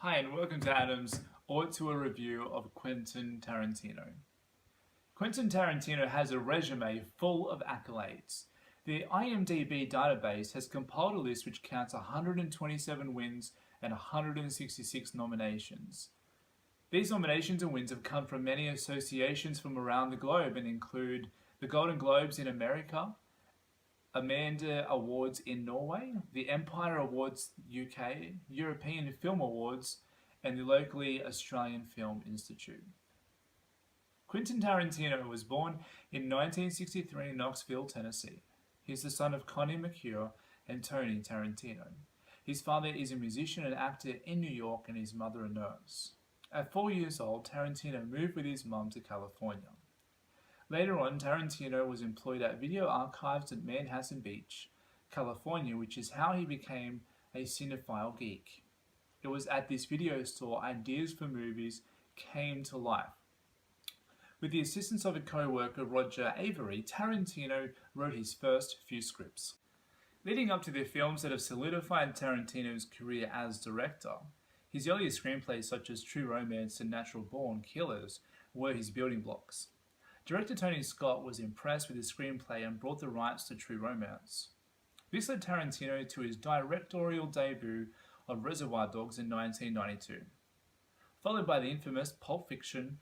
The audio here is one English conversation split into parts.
Hi, and welcome to Adam's Auteur review of Quentin Tarantino. Quentin Tarantino has a resume full of accolades. The IMDb database has compiled a list which counts 127 wins and 166 nominations. These nominations and wins have come from many associations from around the globe and include the Golden Globes in America, Amanda Awards in Norway, the Empire Awards UK, European Film Awards, and the locally Australian Film Institute. Quentin Tarantino was born in 1963 in Knoxville, Tennessee. He is the son of Connie McCure and Tony Tarantino. His father is a musician and actor in New York and his mother a nurse. At 4 years old, Tarantino moved with his mum to California. Later on, Tarantino was employed at Video Archives at Manhattan Beach, California, which is how he became a cinephile geek. It was at this video store ideas for movies came to life. With the assistance of a co-worker, Roger Avery, Tarantino wrote his first few scripts. Leading up to the films that have solidified Tarantino's career as director, his earlier screenplays such as True Romance and Natural Born Killers were his building blocks. Director Tony Scott was impressed with his screenplay and brought the rights to True Romance. This led Tarantino to his directorial debut of Reservoir Dogs in 1992, followed by the infamous Pulp Fiction,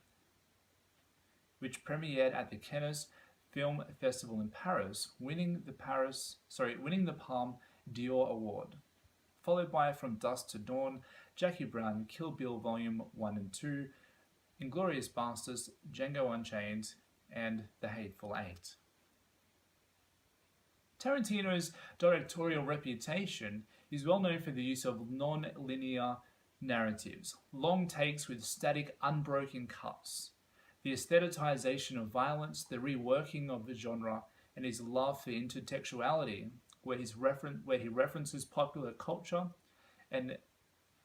which premiered at the Cannes Film Festival in Paris, winning the Palme d'Or Award, followed by From Dusk to Dawn, Jackie Brown, Kill Bill Volume 1 and 2, Inglourious Basterds, Django Unchained, and The Hateful Eight. Tarantino's directorial reputation is well known for the use of non-linear narratives, long takes with static, unbroken cuts, the aesthetization of violence, the reworking of the genre, and his love for intertextuality, where he references popular culture and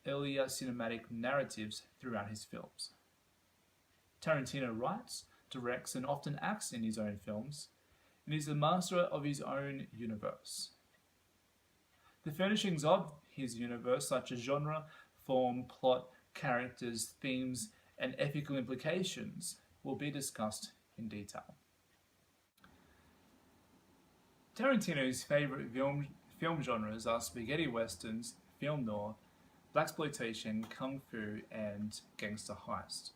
earlier cinematic narratives throughout his films. Tarantino writes, directs, and often acts in his own films, and is the master of his own universe. The furnishings of his universe, such as genre, form, plot, characters, themes, and ethical implications, will be discussed in detail. Tarantino's favorite film genres are spaghetti westerns, film noir, blaxploitation, kung fu, and gangster heist.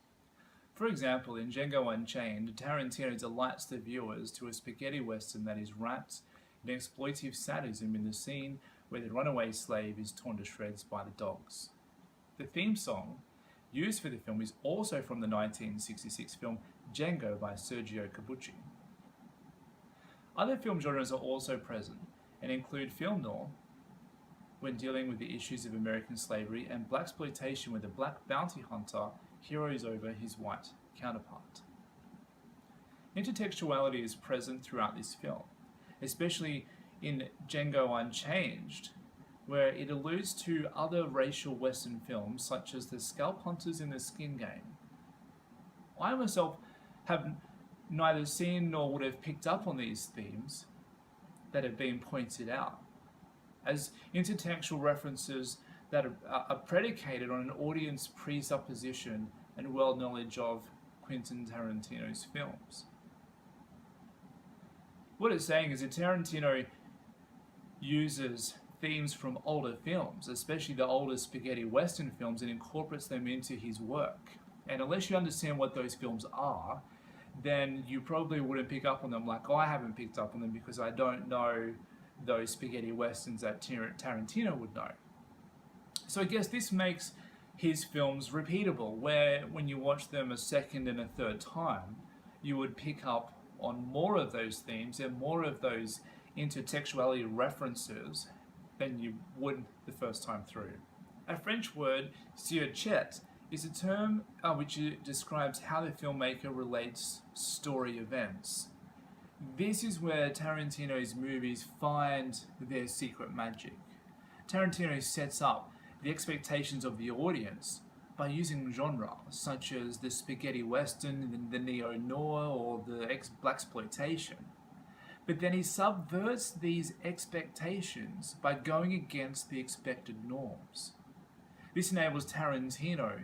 For example, in Django Unchained, Tarantino delights the viewers to a spaghetti western that is wrapped in exploitive sadism in the scene where the runaway slave is torn to shreds by the dogs. The theme song used for the film is also from the 1966 film Django by Sergio Corbucci. Other film genres are also present and include film noir, when dealing with the issues of American slavery, and blaxploitation, where the black bounty hunter heroes over his white counterpart. Intertextuality is present throughout this film, especially in Django Unchained, where it alludes to other racial Western films such as The Scalp Hunters in the Skin Game. I myself have neither seen nor would have picked up on these themes that have been pointed out as intertextual references that are predicated on an audience presupposition and well knowledge of Quentin Tarantino's films. What it's saying is that Tarantino uses themes from older films, especially the older spaghetti western films, and incorporates them into his work. And unless you understand what those films are, then you probably wouldn't pick up on them, like I haven't picked up on them because I don't know those spaghetti westerns that Tarantino would know. So I guess this makes his films repeatable, where when you watch them a second and a third time, you would pick up on more of those themes and more of those intertextuality references than you would the first time through. A French word, suchet, is a term which describes how the filmmaker relates story events. This is where Tarantino's movies find their secret magic. Tarantino sets up the expectations of the audience by using genre such as the spaghetti western, the neo-noir, or the blaxploitation. But then he subverts these expectations by going against the expected norms. This enables Tarantino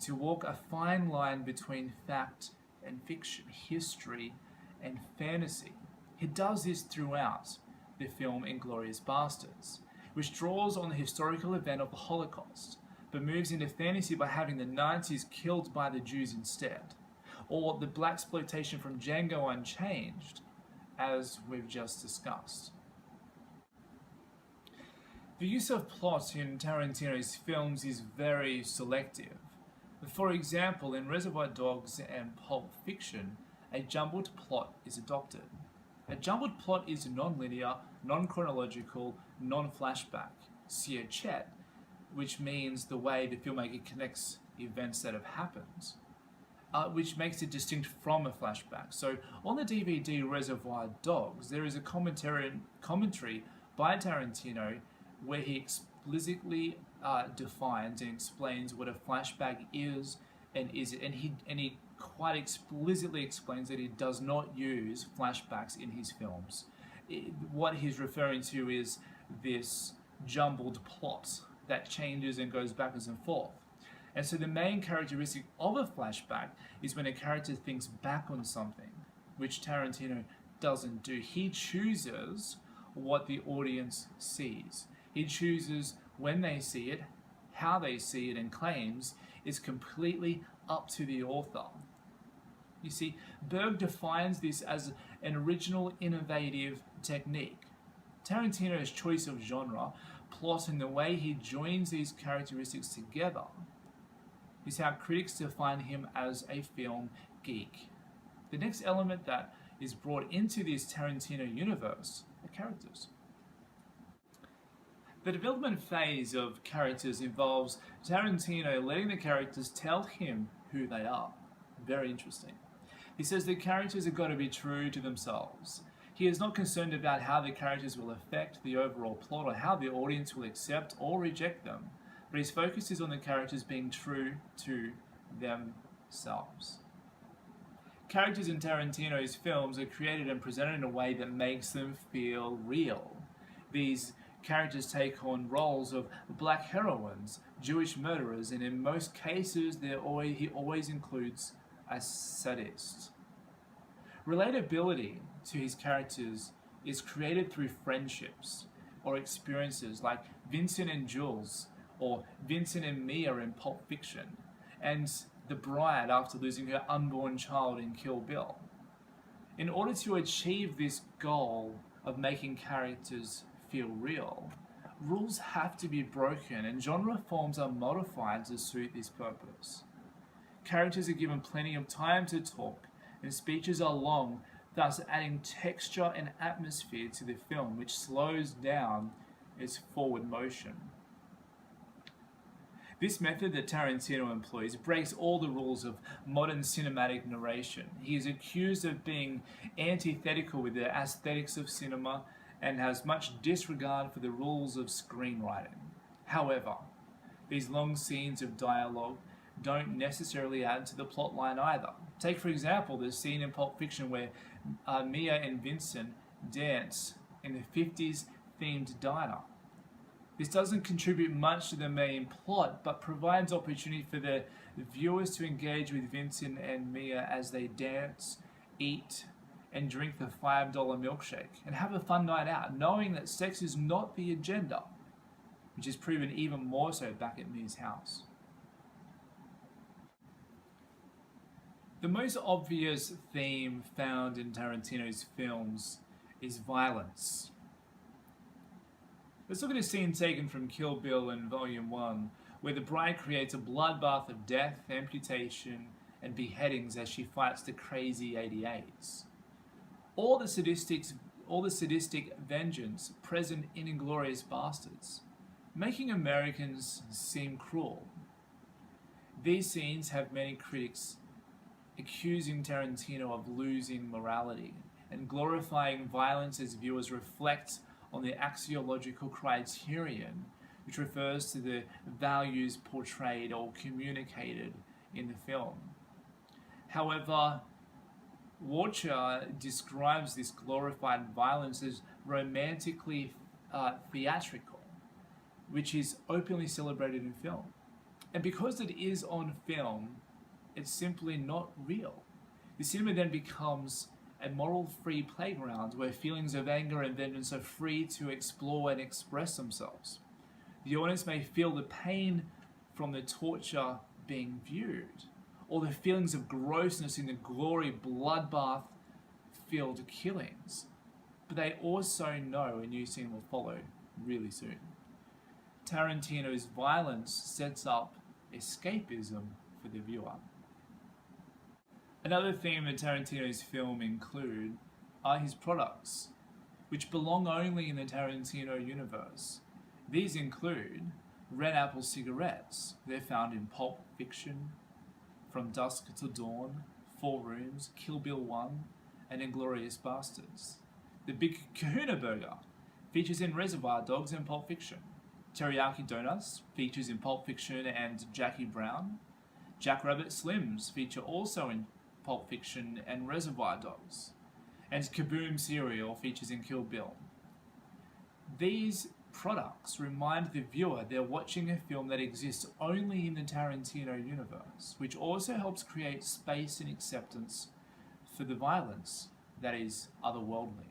to walk a fine line between fact and fiction, history and fantasy. He does this throughout the film *Inglourious Basterds*, which draws on the historical event of the Holocaust, but moves into fantasy by having the Nazis killed by the Jews instead, or the blaxploitation from Django Unchained, as we've just discussed. The use of plot in Tarantino's films is very selective. For example, in *Reservoir Dogs* and *Pulp Fiction*, a jumbled plot is adopted. A jumbled plot is non-linear, non-chronological, non-flashback, siochet, which means the way the filmmaker connects events that have happened, which makes it distinct from a flashback. So on the DVD *Reservoir Dogs*, there is a commentary by Tarantino where he explicitly defines and explains what a flashback is and he quite explicitly explains that he does not use flashbacks in his films. What he's referring to is this jumbled plot that changes and goes backwards and forth. And so the main characteristic of a flashback is when a character thinks back on something, which Tarantino doesn't do. He chooses what the audience sees. He chooses when they see it, how they see it, and claims it's completely up to the author. You see, Berg defines this as an original, innovative technique. Tarantino's choice of genre, plot, and the way he joins these characteristics together is how critics define him as a film geek. The next element that is brought into this Tarantino universe are characters. The development phase of characters involves Tarantino letting the characters tell him who they are. Very interesting. He says the characters have got to be true to themselves. He is not concerned about how the characters will affect the overall plot or how the audience will accept or reject them, but his focus is on the characters being true to themselves. Characters in Tarantino's films are created and presented in a way that makes them feel real. These characters take on roles of black heroines, Jewish murderers, and in most cases he always includes a sadist. Relatability to his characters is created through friendships or experiences like Vincent and Jules, or Vincent and Mia in *Pulp Fiction*, and the bride after losing her unborn child in *Kill Bill*. In order to achieve this goal of making characters feel real, rules have to be broken and genre forms are modified to suit this purpose. Characters are given plenty of time to talk, and speeches are long, thus adding texture and atmosphere to the film, which slows down its forward motion. This method that Tarantino employs breaks all the rules of modern cinematic narration. He is accused of being antithetical with the aesthetics of cinema and has much disregard for the rules of screenwriting. However, these long scenes of dialogue don't necessarily add to the plot line either. Take, for example, the scene in *Pulp Fiction* where Mia and Vincent dance in the 50s themed diner. This doesn't contribute much to the main plot, but provides opportunity for the viewers to engage with Vincent and Mia as they dance, eat, and drink the $5 milkshake, and have a fun night out, knowing that sex is not the agenda, which is proven even more so back at Mia's house. The most obvious theme found in Tarantino's films is violence. Let's look at a scene taken from *Kill Bill* in Volume 1, where the bride creates a bloodbath of death, amputation, and beheadings as she fights the crazy 88s. All the sadistic vengeance present in *Inglourious Basterds*, making Americans seem cruel. These scenes have many critics accusing Tarantino of losing morality and glorifying violence as viewers reflect on the axiological criterion, which refers to the values portrayed or communicated in the film. However, Autuer describes this glorified violence as romantically theatrical, which is openly celebrated in film. And because it is on film, it's simply not real. The cinema then becomes a moral-free playground where feelings of anger and vengeance are free to explore and express themselves. The audience may feel the pain from the torture being viewed, or the feelings of grossness in the gory bloodbath-filled killings, but they also know a new scene will follow really soon. Tarantino's violence sets up escapism for the viewer. Another theme that Tarantino's film include are his products, which belong only in the Tarantino universe. These include Red Apple cigarettes. They're found in Pulp Fiction, From Dusk Till Dawn, Four Rooms, Kill Bill 1, and Inglourious Basterds. The Big Kahuna Burger features in Reservoir Dogs and Pulp Fiction. Teriyaki Donuts features in Pulp Fiction and Jackie Brown. Jackrabbit Slims feature also in Pulp Fiction and Reservoir Dogs. And Kaboom cereal features in Kill Bill. These products remind the viewer they're watching a film that exists only in the Tarantino universe, which also helps create space and acceptance for the violence that is otherworldly.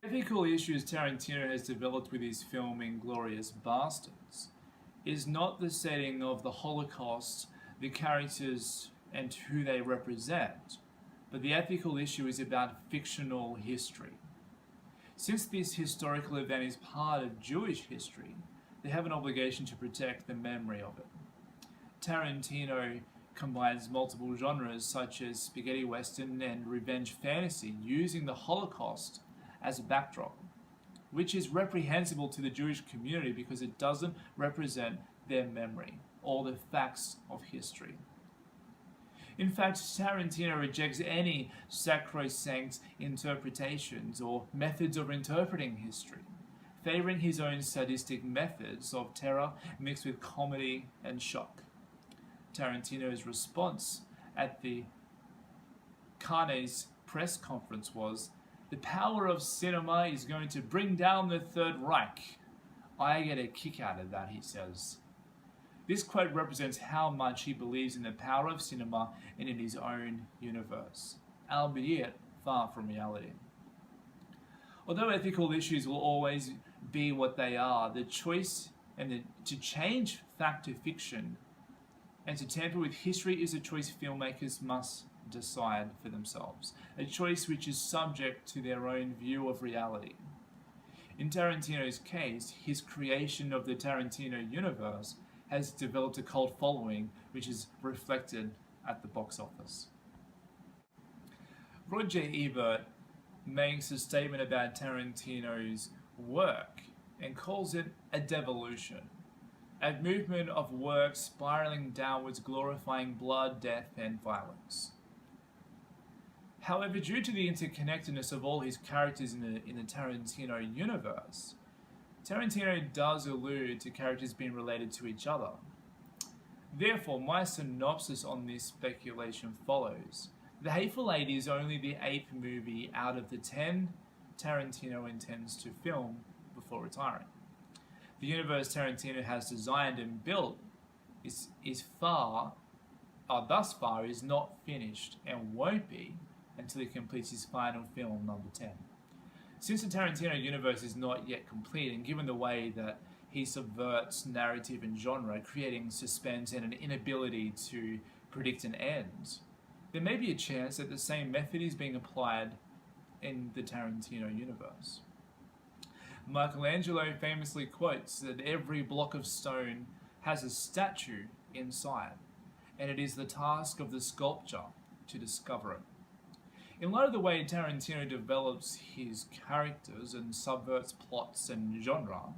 The ethical issues Tarantino has developed with his film Inglourious Basterds is not the setting of the Holocaust, the characters and who they represent, but the ethical issue is about fictional history. Since this historical event is part of Jewish history, they have an obligation to protect the memory of it. Tarantino combines multiple genres such as spaghetti western and revenge fantasy, using the Holocaust as a backdrop, which is reprehensible to the Jewish community because it doesn't represent their memory or the facts of history. In fact, Tarantino rejects any sacrosanct interpretations or methods of interpreting history, favoring his own sadistic methods of terror mixed with comedy and shock. Tarantino's response at the Cannes press conference was, "The power of cinema is going to bring down the Third Reich. I get a kick out of that," he says. This quote represents how much he believes in the power of cinema and in his own universe, albeit far from reality. Although ethical issues will always be what they are, the choice to change fact to fiction and to tamper with history is a choice filmmakers must decide for themselves, a choice which is subject to their own view of reality. In Tarantino's case, his creation of the Tarantino universe has developed a cult following, which is reflected at the box office. Roger Ebert makes a statement about Tarantino's work and calls it a devolution, a movement of work spiraling downwards, glorifying blood, death, and violence. However, due to the interconnectedness of all his characters in the Tarantino universe, Tarantino does allude to characters being related to each other. Therefore, my synopsis on this speculation follows. The Hateful Eight is only the 8th movie out of the 10 Tarantino intends to film before retiring. The universe Tarantino has designed and built thus far is not finished and won't be until he completes his final film, number 10. Since the Tarantino universe is not yet complete, and given the way that he subverts narrative and genre, creating suspense and an inability to predict an end, there may be a chance that the same method is being applied in the Tarantino universe. Michelangelo famously quotes that every block of stone has a statue inside, and it is the task of the sculptor to discover it. In light of the way Tarantino develops his characters and subverts plots and genre,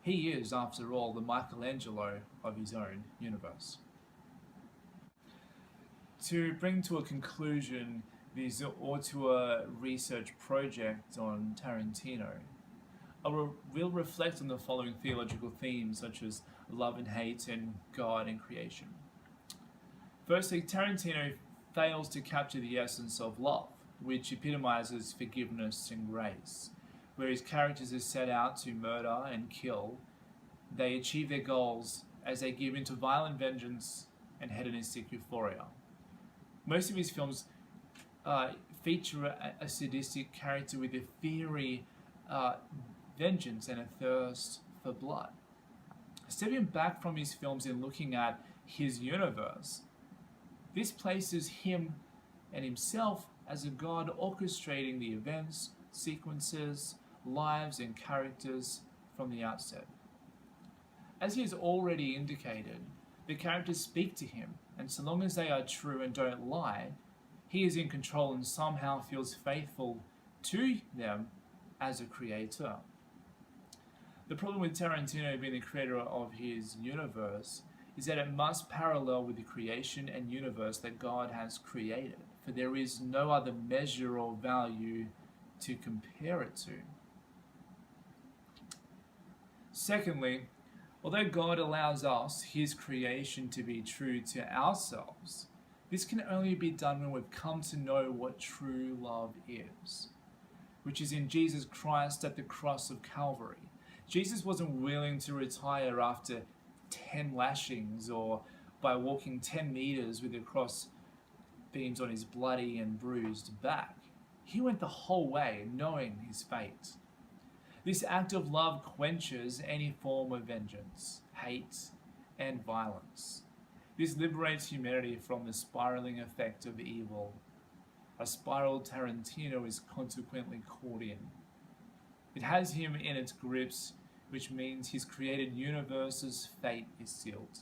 he is, after all, the Michelangelo of his own universe. To bring to a conclusion this Auteur research project on Tarantino, I will reflect on the following theological themes such as love and hate and God and creation. Firstly, Tarantino fails to capture the essence of love, which epitomizes forgiveness and grace, where his characters are set out to murder and kill they achieve their goals as they give into violent vengeance and hedonistic euphoria. Most of his films feature a sadistic character with a fiery vengeance and a thirst for blood. Stepping back from his films and looking at his universe, this places him and himself as a god orchestrating the events, sequences, lives, and characters from the outset. As he has already indicated, the characters speak to him, and so long as they are true and don't lie, he is in control and somehow feels faithful to them as a creator. The problem with Tarantino being the creator of his universe is that it must parallel with the creation and universe that God has created, for there is no other measure or value to compare it to. Secondly, although God allows us, his creation, to be true to ourselves, this can only be done when we've come to know what true love is, which is in Jesus Christ at the cross of Calvary. Jesus wasn't willing to retire after 10 lashings or by walking 10 meters with the cross beams on his bloody and bruised back. He went the whole way knowing his fate. This act of love quenches any form of vengeance, hate, and violence. This liberates humanity from the spiraling effect of evil. A spiral Tarantino is consequently caught in. It has him in its grips, which means his created universe's fate is sealed.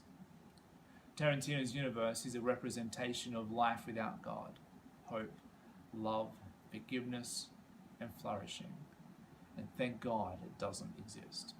Tarantino's universe is a representation of life without God, hope, love, forgiveness, and flourishing. And thank God it doesn't exist.